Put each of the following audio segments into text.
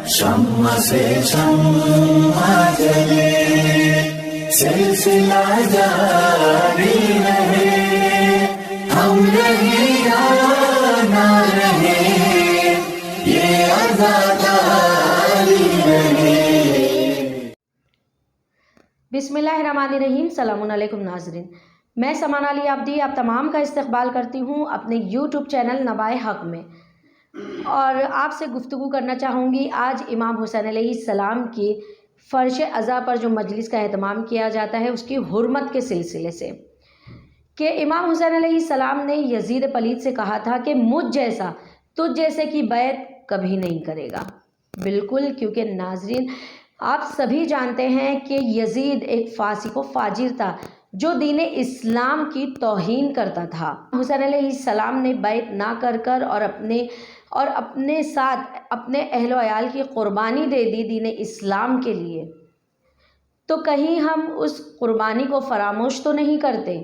शम्मा से शम्मा जले, सिलसिला जारी रहे, हम रहे या ना रहे, ये आज़ादारी रहे। बिस्मिल्लाहिर्रहमानिर्रहीम। सलामुन अलैकुम नाज़रीन, मैं समाना अली आब्दी आप तमाम का इस्तकबाल करती हूँ अपने यूट्यूब चैनल नबाए हक़ में, और आपसे गुफ्तगू करना चाहूँगी आज इमाम हुसैन अलैहिस्सलाम की फ़र्श अज़ा पर जो मजलिस का एहतमाम किया जाता है उसकी हुर्मत के सिलसिले से, कि इमाम हुसैन अलैहिस्सलाम ने यज़ीद पलीद से कहा था कि मुझ जैसा तुझ जैसे की बैत कभी नहीं करेगा। बिल्कुल, क्योंकि नाज़रीन आप सभी जानते हैं कि यज़ीद एक फासिक व फाजिर था जो दीन इस्लाम की तौहीन करता था। हुसैन अलैहिस्सलाम ने बैत ना कर और अपने साथ अपने अहल व अयाल की क़ुरबानी दे दी दीन इस्लाम के लिए, तो कहीं हम उस क़ुरबानी को फरामोश तो नहीं करते?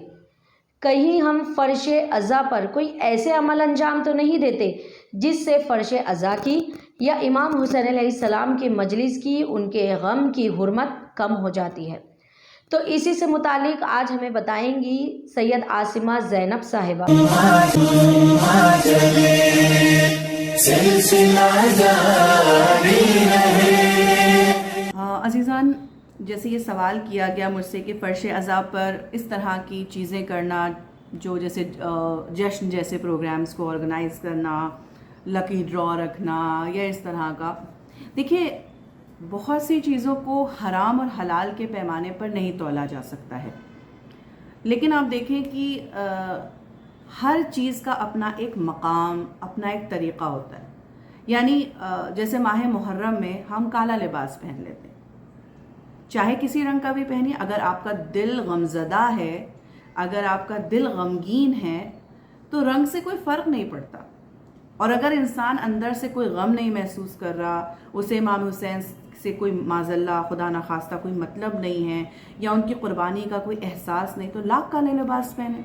कहीं हम फ़र्श अज़ा पर कोई ऐसे अमल अंजाम तो नहीं देते जिससे फ़र्श अज़ा की या इमाम हुसैन अलैहिस्सलाम की मजलिस की, उनके गम की हुर्मत कम हो जाती है? तो इसी से मुतालिक आज हमें बताएंगी सैयद आसिमा ज़ैनब साहिबा। अज़ीज़ान, जैसे ये सवाल किया गया मुझसे कि फ़र्श अज़ा पर इस तरह की चीज़ें करना, जो जैसे जश्न जैसे प्रोग्राम्स को ऑर्गेनाइज़ करना, लकी ड्रॉ रखना या इस तरह का, देखिए बहुत सी चीज़ों को हराम और हलाल के पैमाने पर नहीं तौला जा सकता है, लेकिन आप देखें कि हर चीज़ का अपना एक मकाम, अपना एक तरीक़ा होता है। यानी जैसे माह मुहर्रम में हम काला लिबास पहन लेते हैं, चाहे किसी रंग का भी पहनिए। अगर आपका दिल गमज़दा है, अगर आपका दिल गमगीन है, तो रंग से कोई फ़र्क नहीं पड़ता। और अगर इंसान अंदर से कोई गम नहीं महसूस कर रहा, उसे इमाम हुसैन से कोई माज़ल्ला खुदा न खास्ता कोई मतलब नहीं है या उनकी क़ुरबानी का कोई एहसास नहीं, तो लाख काले लिबास पहने।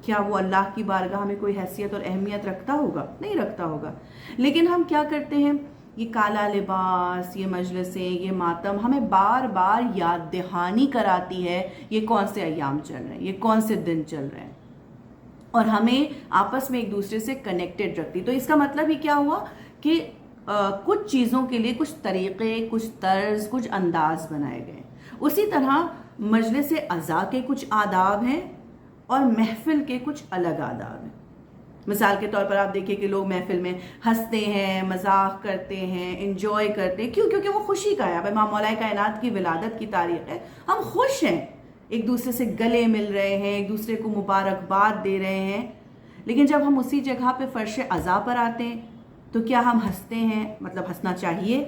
क्या वो अल्लाह की बारगाह में कोई हैसियत और अहमियत रखता होगा? नहीं रखता होगा। लेकिन हम क्या करते हैं, ये काला लिबास, ये मजलिसें, ये मातम हमें बार बार याद दहानी कराती है ये कौन से अयाम चल रहे हैं, ये कौन से दिन चल रहे हैं, और हमें आपस में एक दूसरे से कनेक्टेड रखती। तो इसका मतलब ही क्या हुआ कि कुछ चीज़ों के लिए कुछ तरीक़े, कुछ तर्ज, कुछ अंदाज बनाए गए। उसी तरह मजलिस अज़ा के कुछ आदाब हैं और महफिल के कुछ अलग आदाब हैं। मिसाल के तौर पर आप देखिए कि लोग महफिल में हंसते हैं, मजाक करते हैं, इंजॉय करते हैं। क्यों? क्योंकि वो खुशी का है। अब इमाम मौलाए कायनात की विलादत की तारीख़ है, हम खुश हैं, एक दूसरे से गले मिल रहे हैं, एक दूसरे को मुबारकबाद दे रहे हैं। लेकिन जब हम उसी जगह पे फ़र्श अज़ा पर आते हैं तो क्या हम हंसते हैं? मतलब हंसना चाहिए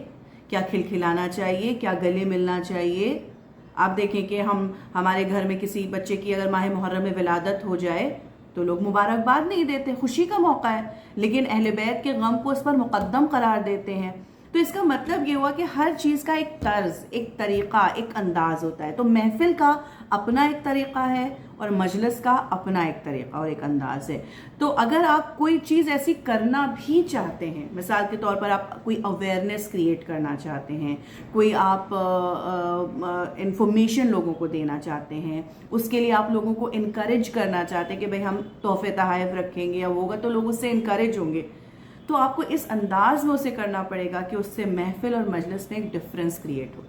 क्या? खिलखिलाना चाहिए क्या? गले मिलना चाहिए? आप देखें कि हमारे घर में किसी बच्चे की अगर माह मुहर्रम में विलादत हो जाए तो लोग मुबारकबाद नहीं देते, खुशी का मौका है, लेकिन अहले बैत के गम को उस पर मुकद्दम करार देते हैं। तो इसका मतलब ये हुआ कि हर चीज़ का एक तर्ज, एक तरीक़ा, एक अंदाज होता है। तो महफिल का अपना एक तरीक़ा है और मजलिस का अपना एक तरीक़ा और एक अंदाज है। तो अगर आप कोई चीज़ ऐसी करना भी चाहते हैं, मिसाल के तौर पर आप कोई अवेयरनेस क्रिएट करना चाहते हैं, कोई आप इंफॉर्मेशन लोगों को देना चाहते हैं, उसके लिए आप लोगों को इनकरेज करना चाहते हैं कि भाई हम तोहफ़े तहाइफ रखेंगे या वो होगा, तो लोग उससे इनकरेज होंगे। तो आपको इस अंदाज में उसे करना पड़ेगा कि उससे महफिल और मजलिस में एक डिफरेंस क्रिएट हो।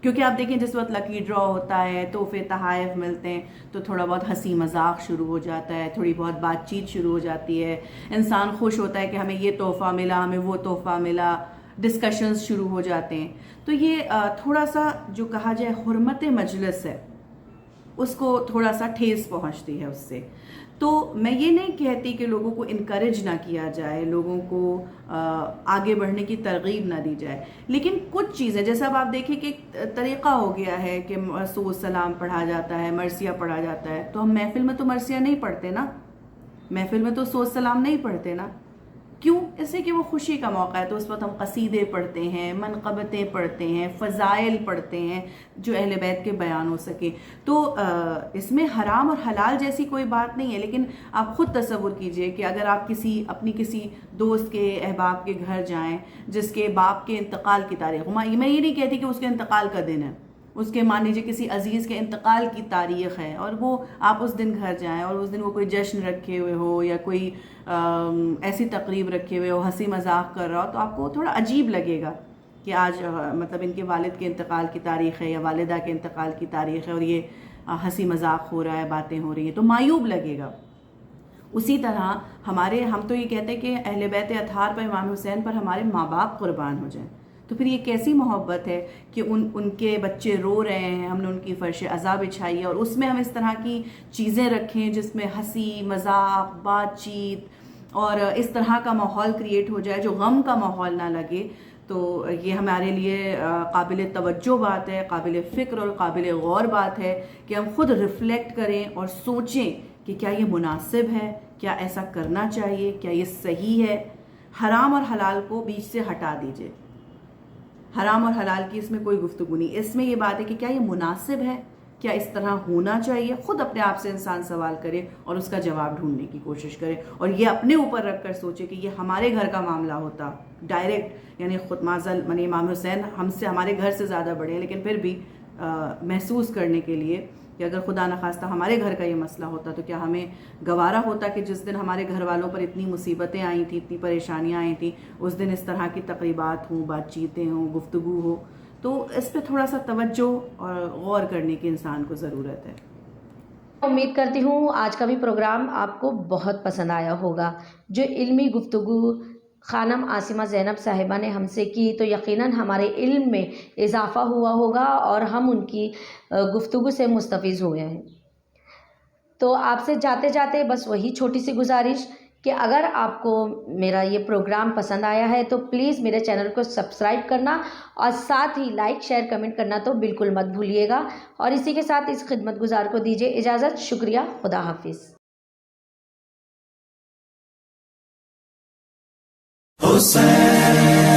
क्योंकि आप देखें जिस वक्त लकी ड्रॉ होता है, तोहफे तहाइफ मिलते हैं, तो थोड़ा बहुत हंसी मजाक शुरू हो जाता है, थोड़ी बहुत बातचीत शुरू हो जाती है, इंसान खुश होता है कि हमें ये तोहफ़ा मिला, हमें वो तोहफ़ा मिला, डिस्कशंस शुरू हो जाते हैं। तो ये थोड़ा सा जो कहा जाए हुर्मत मजलिस है, उसको थोड़ा सा ठेस पहुंचती है उससे। तो मैं ये नहीं कहती कि लोगों को इनकरेज ना किया जाए, लोगों को आगे बढ़ने की तरगीब ना दी जाए, लेकिन कुछ चीज़ें जैसे अब आप देखिए कि तरीक़ा हो गया है कि सोज सलाम पढ़ा जाता है, मरसिया पढ़ा जाता है, तो हम महफिल में तो मरसिया नहीं पढ़ते ना, महफिल में तो सोज सलाम नहीं पढ़ते ना। کیوں؟ اس لیے کہ وہ خوشی کا موقع ہے، تو اس وقت ہم قصیدے پڑھتے ہیں، منقبتیں پڑھتے ہیں، فضائل پڑھتے ہیں جو اہل بیت کے بیان ہو سکے. تو اس میں حرام اور حلال جیسی کوئی بات نہیں ہے، لیکن آپ خود تصور کیجئے کہ اگر آپ اپنی کسی دوست کے احباب کے گھر جائیں جس کے باپ کے انتقال کی تاریخ، میں یہ نہیں کہتی کہ اس کے انتقال کا دن ہے، اس کے مان لیجیے کسی عزیز کے انتقال کی تاریخ ہے، اور وہ آپ اس دن گھر جائیں اور اس دن وہ کوئی جشن رکھے ہوئے ہو یا کوئی ایسی تقریب رکھے ہوئے ہو، ہنسی مذاق کر رہا ہو، تو آپ کو تھوڑا عجیب لگے گا کہ آج مطلب ان کے والد کے انتقال کی تاریخ ہے یا والدہ کے انتقال کی تاریخ ہے اور یہ ہنسی مذاق ہو رہا ہے، باتیں ہو رہی ہیں، تو معیوب لگے گا. اسی طرح ہم تو یہ کہتے ہیں کہ اہل بیت اطہار پر، امام حسین پر ہمارے ماں باپ قربان ہو جائیں. تو پھر یہ کیسی محبت ہے کہ ان کے بچے رو رہے ہیں، ہم نے ان کی فرش عزا بچھائی ہے، اور اس میں ہم اس طرح کی چیزیں رکھیں جس میں ہنسی مذاق، بات چیت اور اس طرح کا ماحول کریٹ ہو جائے جو غم کا ماحول نہ لگے. تو یہ ہمارے لیے قابل توجہ بات ہے، قابل فکر اور قابل غور بات ہے کہ ہم خود ریفلیکٹ کریں اور سوچیں کہ کیا یہ مناسب ہے، کیا ایسا کرنا چاہیے، کیا یہ صحیح ہے. حرام اور حلال کو بیچ سے ہٹا دیجئے، حرام اور حلال کی اس میں کوئی گفتگو نہیں. اس میں یہ بات ہے کہ کیا یہ مناسب ہے، کیا اس طرح ہونا چاہیے. خود اپنے آپ سے انسان سوال کرے اور اس کا جواب ڈھونڈنے کی کوشش کرے، اور یہ اپنے اوپر رکھ کر سوچے کہ یہ ہمارے گھر کا معاملہ ہوتا ڈائریکٹ، یعنی خود معزل منی امام حسین ہمارے گھر سے زیادہ بڑے ہیں، لیکن پھر بھی محسوس کرنے کے لیے کہ اگر خدا نخواستہ ہمارے گھر کا یہ مسئلہ ہوتا تو کیا ہمیں گوارا ہوتا کہ جس دن ہمارے گھر والوں پر اتنی مصیبتیں آئی تھیں، اتنی پریشانیاں آئی تھیں، اس دن اس طرح کی تقریبات ہوں، بات چیتیں ہوں، گفتگو ہو. تو اس پہ تھوڑا سا توجہ اور غور کرنے کی انسان کو ضرورت ہے. امید کرتی ہوں آج کا بھی پروگرام آپ کو بہت پسند آیا ہوگا. جو علمی گفتگو خانم عاصمہ زینب صاحبہ نے ہم سے کی تو یقیناً ہمارے علم میں اضافہ ہوا ہوگا اور ہم ان کی گفتگو سے مستفیض ہوئے ہیں. تو آپ سے جاتے جاتے بس وہی چھوٹی سی گزارش کہ اگر آپ کو میرا یہ پروگرام پسند آیا ہے تو پلیز میرے چینل کو سبسکرائب کرنا اور ساتھ ہی لائک شیئر کمنٹ کرنا تو بالکل مت بھولیے گا. اور اسی کے ساتھ اس خدمت گزار کو دیجیے اجازت. شکریہ. خدا حافظ. حسین